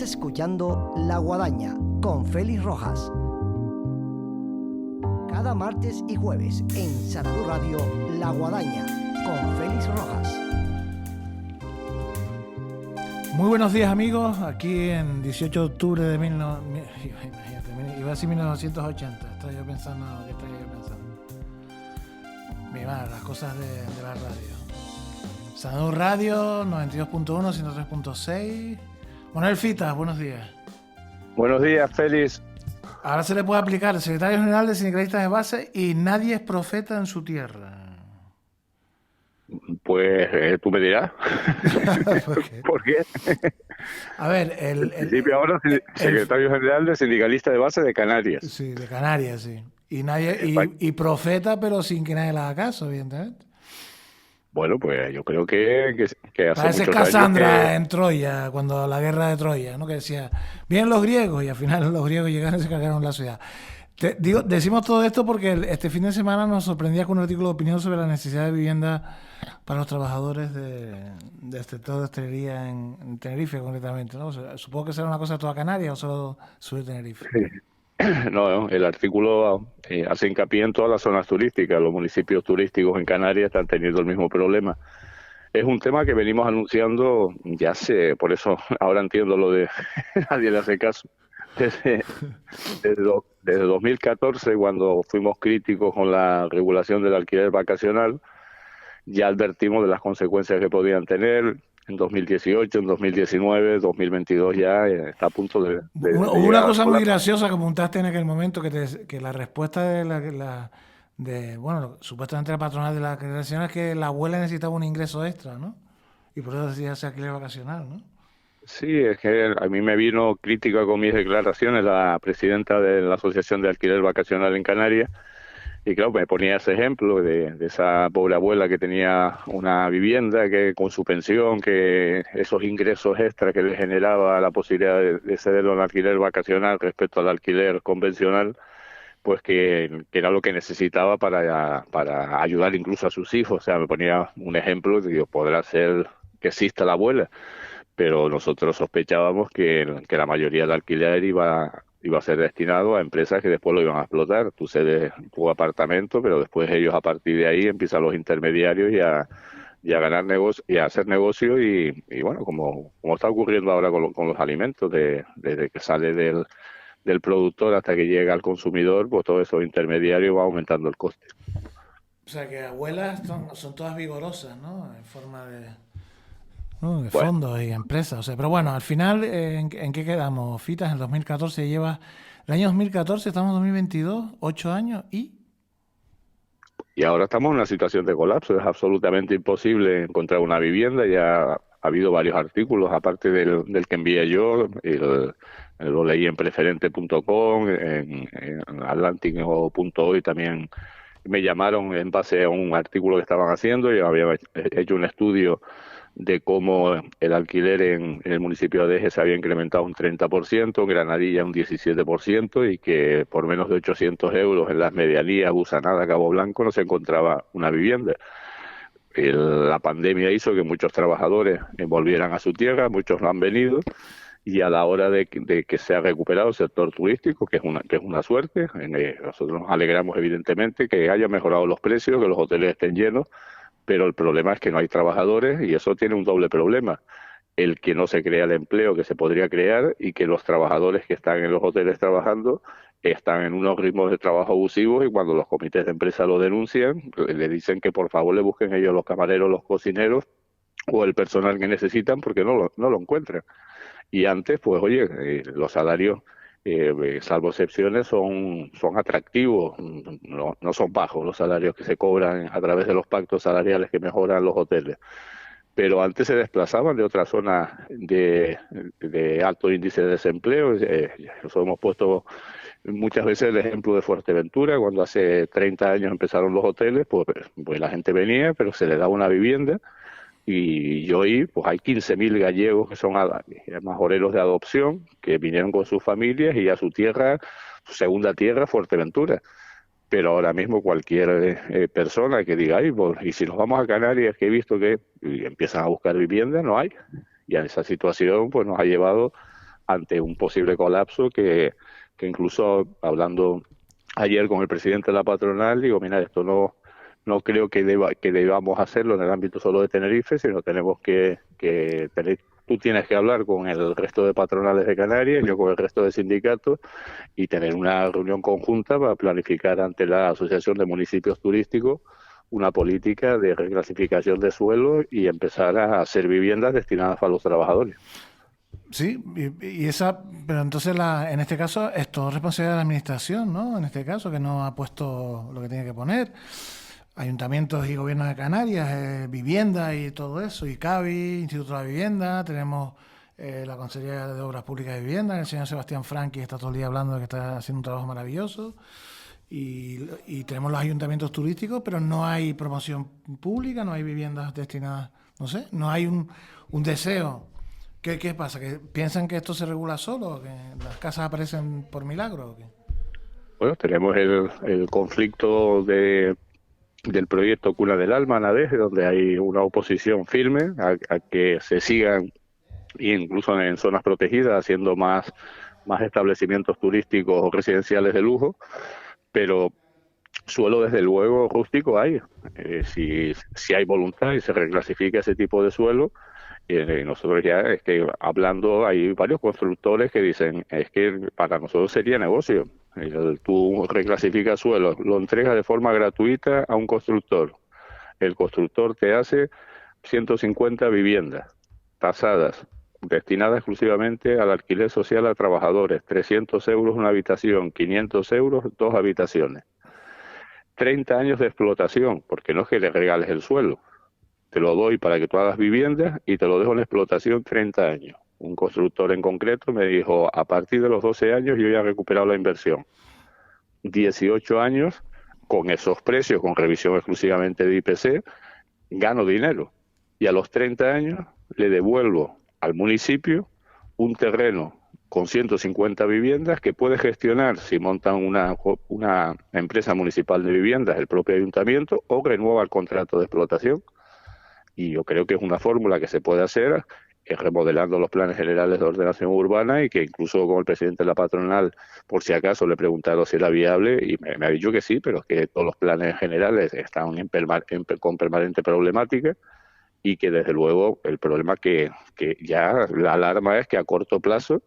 escuchando La Guadaña con Félix Rojas. Cada martes y jueves en Sanadú Radio, La Guadaña con Félix Rojas. Muy buenos días, amigos, aquí en 18 de octubre de 1980. Estaba yo pensando. Mi madre, las cosas de la radio. Sanadú Radio, 92.1, 103.6. Manuel Fitas, buenos días. Buenos días, Félix. Ahora se le puede aplicar el secretario general de Sindicalistas de Base y nadie es profeta en su tierra. Pues tú me dirás. ¿Por qué? A ver, en principio ahora secretario general de Sindicalistas de Base de Canarias. Sí, de Canarias, sí. Y profeta, pero sin que nadie le haga caso, evidentemente. Bueno, pues yo creo que hace parece muchos Casandra años en Troya, cuando la guerra de Troya, ¿no? Que decía, vienen los griegos, y al final los griegos llegaron y se cargaron la ciudad. Decimos todo esto porque este fin de semana nos sorprendía con un artículo de opinión sobre la necesidad de vivienda para los trabajadores del sector de hostelería en Tenerife, concretamente, ¿no? O sea, supongo que será una cosa de toda Canarias o solo sobre Tenerife. Sí. No, el artículo hace hincapié en todas las zonas turísticas. Los municipios turísticos en Canarias están teniendo el mismo problema. Es un tema que venimos anunciando por eso ahora entiendo lo de nadie le hace caso. Desde 2014, cuando fuimos críticos con la regulación del alquiler vacacional, ya advertimos de las consecuencias que podían tener. En 2018, en 2019, 2022 ya está a punto de una cosa muy graciosa que apuntaste en aquel momento, que la respuesta supuestamente la patronal de la creación es que la abuela necesitaba un ingreso extra, ¿no? Y por eso decía ese alquiler vacacional, ¿no? Sí, es que a mí me vino crítica con mis declaraciones la presidenta de la Asociación de Alquiler Vacacional en Canarias. Y claro, me ponía ese ejemplo de esa pobre abuela que tenía una vivienda, que con su pensión, que esos ingresos extras que le generaba la posibilidad de cederlo en alquiler vacacional respecto al alquiler convencional, pues que era lo que necesitaba para ayudar incluso a sus hijos. O sea, me ponía un ejemplo de que podrá ser que exista la abuela, pero nosotros sospechábamos que la mayoría del alquiler iba a ser destinado a empresas que después lo iban a explotar. Tú cedes tu apartamento, pero después ellos a partir de ahí empiezan los intermediarios y a ganar negocio y a hacer negocio y bueno, como está ocurriendo ahora con los alimentos, desde que sale del productor hasta que llega al consumidor, pues todos esos intermediarios va aumentando el coste. O sea que abuelas son todas vigorosas, ¿no? En forma de fondos y empresas. O sea, pero bueno, al final, ¿en qué quedamos? Fitas, en 2014 lleva... El año 2014, estamos en 2022, 8 años y ahora estamos en una situación de colapso. Es absolutamente imposible encontrar una vivienda. Ya ha habido varios artículos, aparte del que envié yo, lo leí en preferente.com, en atlantic.hoy también me llamaron en base a un artículo que estaban haciendo. Yo había hecho un estudio de cómo el alquiler en el municipio de Eje se había incrementado un 30%, en Granadilla un 17%, y que por menos de 800 euros en las medianías, Busanada, Cabo Blanco, no se encontraba una vivienda. La pandemia hizo que muchos trabajadores volvieran a su tierra, muchos no han venido, y a la hora de que se ha recuperado el sector turístico, que es una suerte, nosotros nos alegramos evidentemente que haya mejorado los precios, que los hoteles estén llenos, pero el problema es que no hay trabajadores y eso tiene un doble problema. El que no se crea el empleo que se podría crear y que los trabajadores que están en los hoteles trabajando están en unos ritmos de trabajo abusivos y cuando los comités de empresa lo denuncian, le dicen que por favor le busquen ellos los camareros, los cocineros o el personal que necesitan porque no lo encuentran. Y antes, pues oye, los salarios, salvo excepciones, son atractivos, no son bajos los salarios que se cobran a través de los pactos salariales que mejoran los hoteles. Pero antes se desplazaban de otras zonas de alto índice de desempleo. Nosotros hemos puesto muchas veces el ejemplo de Fuerteventura, cuando hace 30 años empezaron los hoteles, pues la gente venía, pero se les daba una vivienda. Y hoy pues hay 15.000 gallegos que son majoreros de adopción, que vinieron con sus familias y a su tierra, su segunda tierra, Fuerteventura. Pero ahora mismo cualquier persona que diga, pues, y si nos vamos a Canarias, que he visto que y empiezan a buscar vivienda, no hay. Y a esa situación pues nos ha llevado ante un posible colapso que incluso hablando ayer con el presidente de la patronal, digo, mira, esto no creo que debamos hacerlo en el ámbito solo de Tenerife, sino tenemos que tener, tú tienes que hablar con el resto de patronales de Canarias, yo con el resto de sindicatos, y tener una reunión conjunta para planificar ante la Asociación de Municipios Turísticos una política de reclasificación de suelo y empezar a hacer viviendas destinadas a los trabajadores. Sí, pero entonces en este caso es todo responsabilidad de la administración, ¿no? En este caso, que no ha puesto lo que tiene que poner. Ayuntamientos y gobiernos de Canarias, vivienda y todo eso, ICABI, Instituto de la Vivienda, tenemos la Consejería de Obras Públicas y Vivienda, el señor Sebastián Franqui está todo el día hablando de que está haciendo un trabajo maravilloso, y tenemos los ayuntamientos turísticos, pero no hay promoción pública, no hay viviendas destinadas, no sé, no hay un deseo. ¿Qué pasa? ¿Que piensan que esto se regula solo? ¿Que las casas aparecen por milagro? ¿O qué? Bueno, tenemos el conflicto del proyecto Cuna del Alma, NADES, donde hay una oposición firme a que se sigan, incluso en zonas protegidas, haciendo más establecimientos turísticos o residenciales de lujo, pero suelo, desde luego, rústico hay. Si hay voluntad y se reclasifica ese tipo de suelo, nosotros ya, es que hablando, hay varios constructores que dicen, es que para nosotros sería negocio. Tú reclasificas suelo, lo entregas de forma gratuita a un constructor. El constructor te hace 150 viviendas tasadas, destinadas exclusivamente al alquiler social a trabajadores, 300 euros una habitación, 500 euros 2 habitaciones. 30 años de explotación, porque no es que le regales el suelo. Te lo doy para que tú hagas viviendas y te lo dejo en explotación 30 años. Un constructor en concreto me dijo, a partir de los 12 años yo ya he recuperado la inversión. 18 años, con esos precios, con revisión exclusivamente de IPC, gano dinero. Y a los 30 años le devuelvo al municipio un terreno con 150 viviendas que puede gestionar, si montan una empresa municipal de viviendas, el propio ayuntamiento, o renueva el contrato de explotación. Y yo creo que es una fórmula que se puede hacer remodelando los planes generales de ordenación urbana, y que incluso con el presidente de la patronal, por si acaso, le preguntaron si era viable y me ha dicho que sí, pero es que todos los planes generales están con permanente problemática, y que desde luego el problema que ya la alarma es que a corto plazo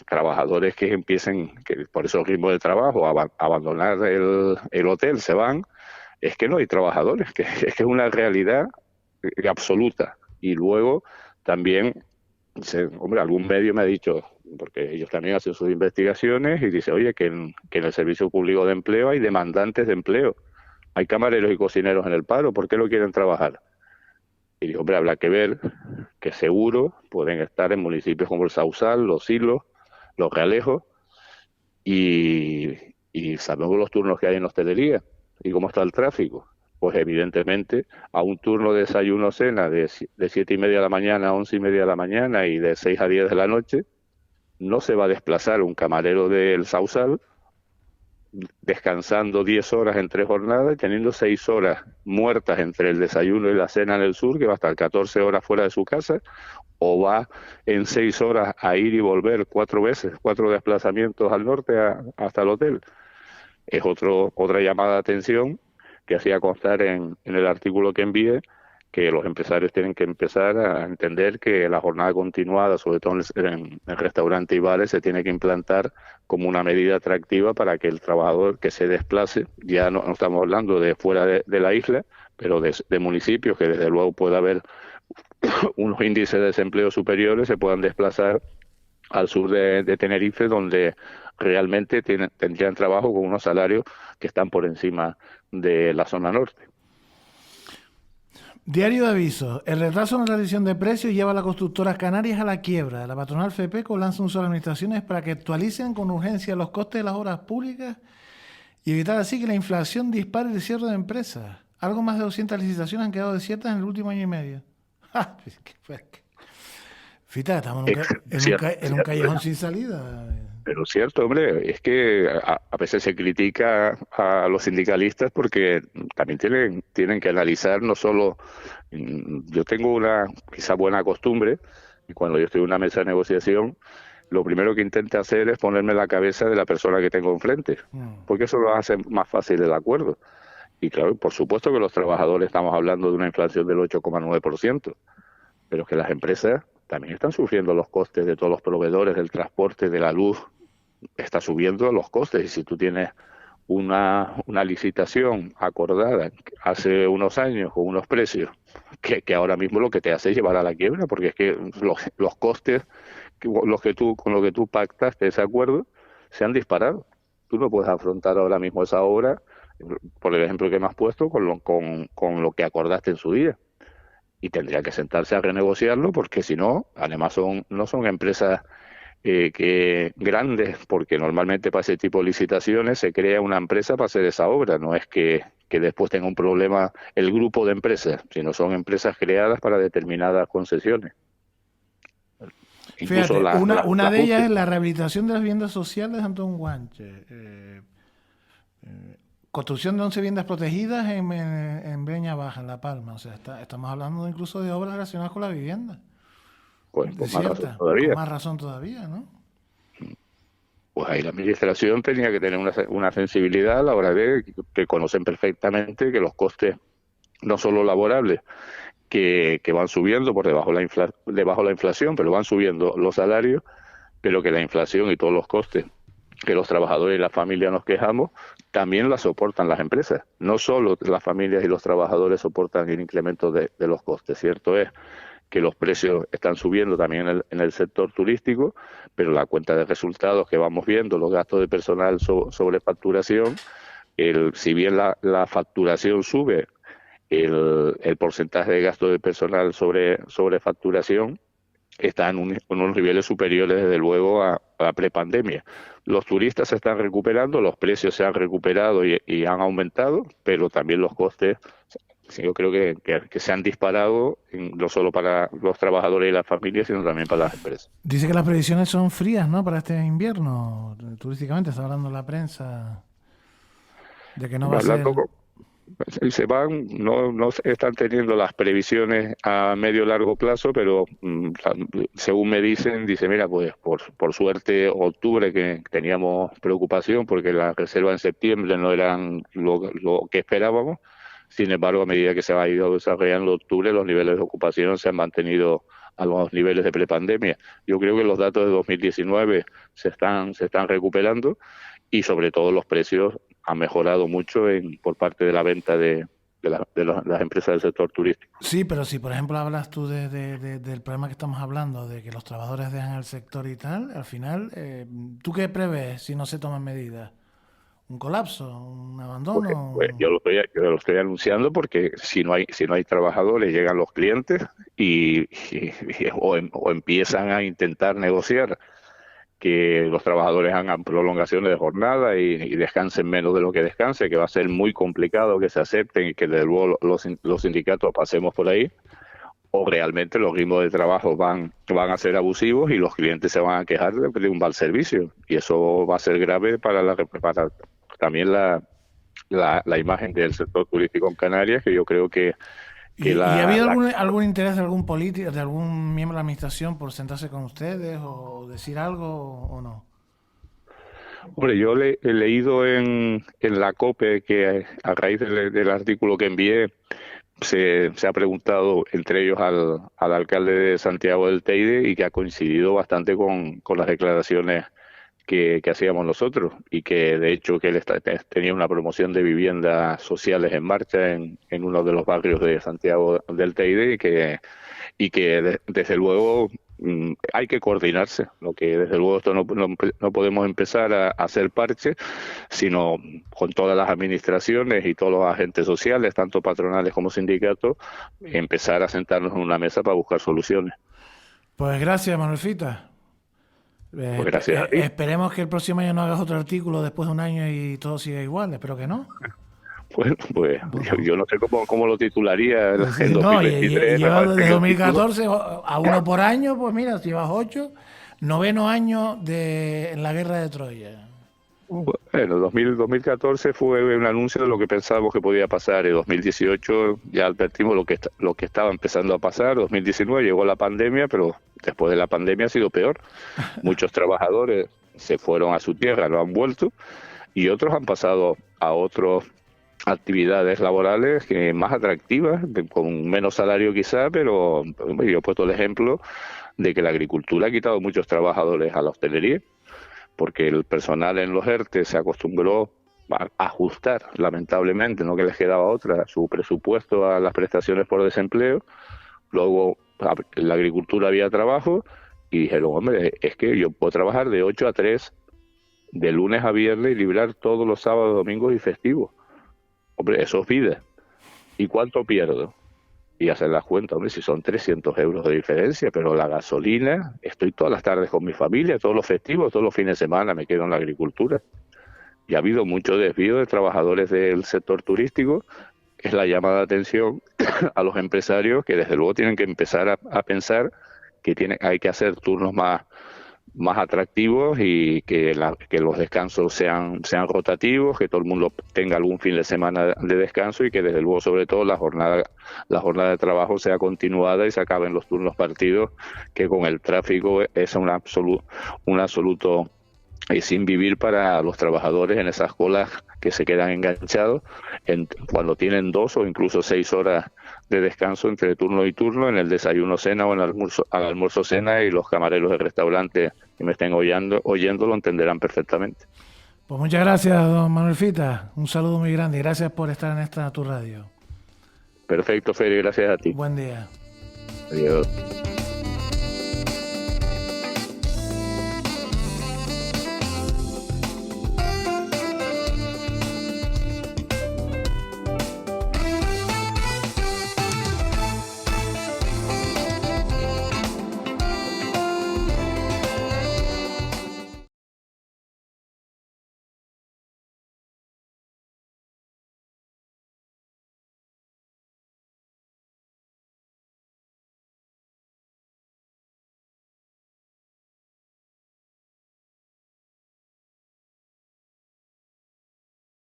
trabajadores que empiecen, que por esos ritmos de trabajo, abandonar el hotel, se van, es que no hay trabajadores, que es una realidad absoluta. Y luego también, hombre, algún medio me ha dicho, porque ellos también hacen sus investigaciones, y dice, oye, que en el Servicio Público de Empleo hay demandantes de empleo, hay camareros y cocineros en el paro, ¿por qué no quieren trabajar? Y digo, hombre, habrá que ver que seguro pueden estar en municipios como el Sausal, Los Silos, Los Realejos, y sabemos los turnos que hay en hostelería y cómo está el tráfico. Pues evidentemente a un turno de desayuno-cena de 7:30 de la mañana a 11:30 de la mañana y de 6 a 10 de la noche, no se va a desplazar un camarero del Sausal descansando 10 horas en 3 jornadas y teniendo 6 horas muertas entre el desayuno y la cena en el sur, que va a estar 14 horas fuera de su casa, o va en 6 horas a ir y volver 4 veces, 4 desplazamientos al norte hasta el hotel. Es otra llamada de atención que hacía constar en el artículo que envié, que los empresarios tienen que empezar a entender que la jornada continuada, sobre todo en restaurantes y bares, se tiene que implantar como una medida atractiva para que el trabajador que se desplace, ya no estamos hablando de fuera de la isla, pero de municipios que desde luego pueda haber unos índices de desempleo superiores, se puedan desplazar al sur de Tenerife, donde realmente tendrían trabajo con unos salarios que están por encima de la zona norte. Diario de aviso. El retraso en la revisión de precios lleva a las constructoras canarias a la quiebra. La patronal FEPECO lanza un uso a las administraciones para que actualicen con urgencia los costes de las obras públicas y evitar así que la inflación dispare el cierre de empresas. Algo más de 200 licitaciones han quedado desiertas en el último año y medio. Fita, estamos en un callejón sin salida. Pero cierto, hombre, es que a veces se critica a los sindicalistas porque también tienen que analizar no solo... Yo tengo una quizá buena costumbre, Y cuando yo estoy en una mesa de negociación, lo primero que intento hacer es ponerme en la cabeza de la persona que tengo enfrente, porque eso lo hace más fácil el acuerdo. Y claro, por supuesto que los trabajadores estamos hablando de una inflación del 8,9%, pero es que las empresas también están sufriendo los costes de todos los proveedores, del transporte, de la luz, está subiendo los costes. Y si tú tienes una licitación acordada hace unos años con unos precios que ahora mismo lo que te hace es llevar a la quiebra, porque es que los costes con los que tú pactaste ese acuerdo se han disparado. Tú no puedes afrontar ahora mismo esa obra, por el ejemplo que me has puesto, con lo que acordaste en su día. Y tendría que sentarse a renegociarlo, porque si no, además no son empresas que grandes, porque normalmente para ese tipo de licitaciones se crea una empresa para hacer esa obra, no es que después tenga un problema el grupo de empresas, sino son empresas creadas para determinadas concesiones. Fíjate, una de ellas es la rehabilitación de las viviendas sociales de Antón Guanche. Construcción de 11 viviendas protegidas en Breña Baja, en La Palma. O sea, estamos hablando incluso de obras relacionadas con la vivienda. Pues con más razón todavía, ¿no? Pues ahí la administración tenía que tener una sensibilidad a la hora de que conocen perfectamente que los costes, no solo laborables, que van subiendo por debajo de la inflación, pero van subiendo los salarios, pero que la inflación y todos los costes que los trabajadores y las familias nos quejamos, también la soportan las empresas. No solo las familias y los trabajadores soportan el incremento de los costes. Cierto es que los precios están subiendo también en el sector turístico, pero la cuenta de resultados que vamos viendo, los gastos de personal sobre facturación, si bien la facturación sube, el porcentaje de gasto de personal sobre facturación está en unos niveles superiores, desde luego, a prepandemia. Los turistas se están recuperando, los precios se han recuperado y han aumentado, pero también los costes, yo creo que se han disparado, no solo para los trabajadores y las familias, sino también para las empresas. Dice que las previsiones son frías, ¿no?, para este invierno, turísticamente. Está hablando la prensa de que no va a ser... Se van, no están teniendo las previsiones a medio largo plazo, pero según me dice, mira, pues por suerte octubre, que teníamos preocupación porque las reservas en septiembre no eran lo que esperábamos. Sin embargo, a medida que se ha ido desarrollando octubre, los niveles de ocupación se han mantenido a los niveles de prepandemia. Yo creo que los datos de 2019 se están recuperando, y sobre todo los precios han mejorado mucho por parte de la venta de las empresas del sector turístico. Sí, pero si por ejemplo hablas tú del problema que estamos hablando, de que los trabajadores dejan el sector y tal, al final, ¿tú qué prevés si no se toman medidas? ¿Un colapso? ¿Un abandono? Pues yo lo estoy anunciando, porque si no hay trabajadores, llegan los clientes o empiezan a intentar negociar que los trabajadores hagan prolongaciones de jornada y descansen menos de lo que descanse, que va a ser muy complicado que se acepten y que desde luego los sindicatos pasemos por ahí, o realmente los ritmos de trabajo van a ser abusivos y los clientes se van a quejar de un mal servicio, y eso va a ser grave para también la imagen del sector turístico en Canarias, que yo creo que... ¿Y ha habido algún interés de algún político, de algún miembro de la administración por sentarse con ustedes o decir algo o no? Hombre, yo he leído en la COPE que a raíz del artículo que envié se ha preguntado entre ellos al alcalde de Santiago del Teide, y que ha coincidido bastante con las declaraciones que hacíamos nosotros, y que de hecho que él tenía una promoción de viviendas sociales en marcha en uno de los barrios de Santiago del Teide, y que desde luego hay que coordinarse. Lo que desde luego esto no podemos empezar a hacer parche, sino con todas las administraciones y todos los agentes sociales, tanto patronales como sindicatos, empezar a sentarnos en una mesa para buscar soluciones. Pues gracias, Manuelfita. Pues gracias a ti. Esperemos que el próximo año no hagas otro artículo después de un año y todo siga igual. Espero que no. Pues yo no sé cómo lo titularía en 2023. Llevas desde 2014 a uno por año, pues mira, si llevas 8, 9º año en la guerra de Troya. Bueno, 2014 fue un anuncio de lo que pensábamos que podía pasar. En 2018 ya advertimos lo que estaba empezando a pasar. 2019 llegó la pandemia, pero después de la pandemia ha sido peor. Muchos trabajadores se fueron a su tierra, no han vuelto, y otros han pasado a otras actividades laborales que más atractivas, con menos salario quizá, pero yo he puesto el ejemplo de que la agricultura ha quitado muchos trabajadores a la hostelería, porque el personal en los ERTE se acostumbró a ajustar, lamentablemente, no que les quedaba otra, su presupuesto a las prestaciones por desempleo. Luego en la agricultura había trabajo y dijeron, hombre, es que yo puedo trabajar de 8 a 3, de lunes a viernes, y librar todos los sábados, domingos y festivos. Hombre, eso es vida. ¿Y cuánto pierdo? Y hacer las cuentas, hombre, si son 300 euros de diferencia, pero la gasolina, estoy todas las tardes con mi familia, todos los festivos, todos los fines de semana me quedo en la agricultura. Y ha habido mucho desvío de trabajadores del sector turístico. Es la llamada de atención a los empresarios, que desde luego tienen que empezar a pensar que hay que hacer turnos más atractivos, y que los descansos sean rotativos, que todo el mundo tenga algún fin de semana de descanso, y que desde luego, sobre todo, la jornada de trabajo sea continuada y se acaben los turnos partidos, que con el tráfico es un absoluto sin vivir para los trabajadores en esas colas que se quedan enganchados cuando tienen 2 o incluso 6 horas de descanso entre turno y turno, en el desayuno cena o en el almuerzo cena, y los camareros del restaurante que me estén oyendo lo entenderán perfectamente. Pues muchas gracias, don Manuel Fita. Un saludo muy grande y gracias por estar en esta tu radio. Perfecto, Fede, gracias a ti. Buen día. Adiós.